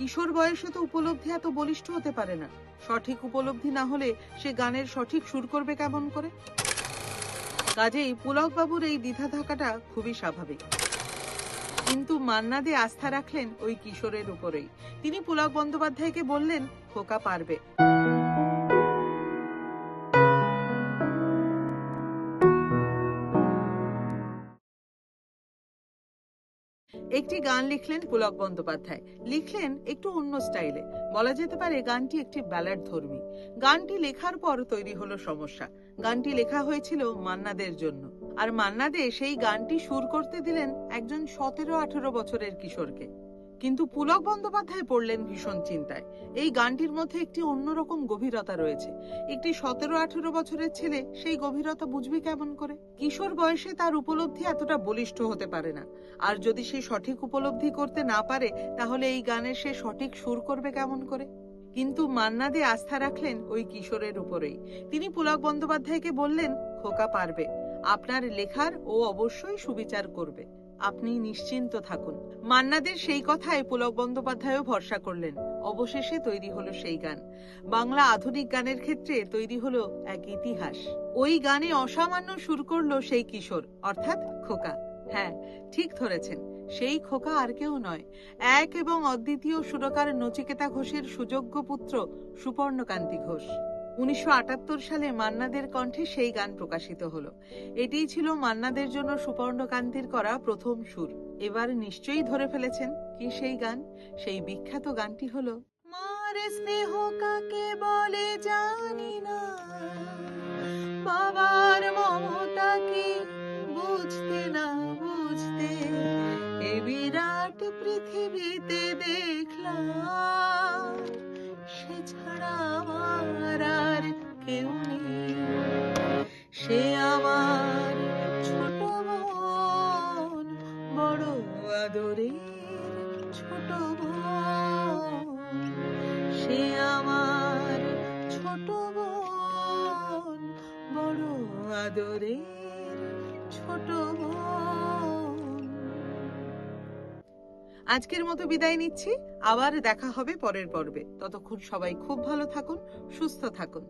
কিশোর বয়সে তো উপলব্ধি এত বলিষ্ঠ হতে পারে না। সঠিক উপলব্ধি না হলে সে গানের সঠিক সুর করবে কেমন করে? কাজেই পুলক বাবুর এই দ্বিধা থাকাটা খুবই স্বাভাবিক। কিন্তু মান্না দে আস্থা রাখলেন ওই কিশোরের উপরেই। তিনি পুলক বন্দ্যোপাধ্যায়কে বললেন, খোকা পারবে। একটি গান লিখলেন পুলক বন্দ্যোপাধ্যায়। লিখলেন একটু অন্য স্টাইলে, বলা যেতে পারে গানটি একটি ব্যালাড ধর্মী। গানটি লেখার পর তৈরি হলো সমস্যা। গানটি লেখা হয়েছিল মান্না দের জন্য, আর মান্না দে সেই গানটি সুর করতে দিলেন একজন 17-18 বছরের কিশোরকে। কিন্তু পুলক বন্দ্যোপাধ্যায় পড়লেন ভীষণ চিন্তায়। এই গানটির মধ্যে একটি অন্যরকম গভীরতা রয়েছে। একটি 17-18 বছরের ছেলে সেই গভীরতা বুঝবে কেমন করে? কিশোর বয়সে তার উপলব্ধি এতটা বলিষ্ঠ হতে পারে না। আর যদি সে সঠিক উপলব্ধি করতে না পারে, তাহলে এই গানের সে সঠিক সুর করবে কেমন করে? কিন্তু মান্না দে আস্থা রাখলেন ওই কিশোরের উপরেই। তিনি পুলক বন্দ্যোপাধ্যায়কে বললেন, খোকা পারবে। আপনার লেখার ও অবশ্যই সুবিচার করবে। আপনি নিশ্চিন্ত থাকুন। মান্নাদের সেই কথায় পুলক বন্দ্যোপাধ্যায়ও ভরসা করলেন। অবশেষে তৈরি হলো সেই গান। বাংলা আধুনিক গানের ক্ষেত্রে তৈরি হলো এক ইতিহাস। ওই গানে অসামান্য সুর করলো সেই কিশোর, অর্থাৎ খোকা। হ্যাঁ, ঠিক ধরেছেন, সেই খোকা আর কেউ নয়, এক এবং অদ্বিতীয় সুরকার নচিকেতা ঘোষের সুযোগ্য পুত্র সুপর্ণকান্তি ঘোষ। 1978 সালে মান্নাদের কণ্ঠে সেই গান প্রকাশিত হলো। এটিই ছিল মান্নাদের জন্য সুপর্ণকান্তির করা প্রথম সুর। এবার নিশ্চয়ই ধরে ফেলেছেন কি সেই গান? সেই বিখ্যাত গানটি হলো, মার স্নেহ কাকে বলে জানি না, বাবার মমতা কি বুঝতে না বুঝতে, এ বিরাট পৃথিবীতে দেখলাম সে ছাড়া আমার আর কেউ নেই, সে আমার ছোট বোন, বড় আদরের ছোট বোন, সে আমার ছোট বোন, বড় আদরের ছোট বোন। আজকের মতো বিদায় নিচ্ছি। আবার দেখা হবে পরের পর্বে। ততক্ষণ সবাই খুব ভালো থাকুন, সুস্থ থাকুন।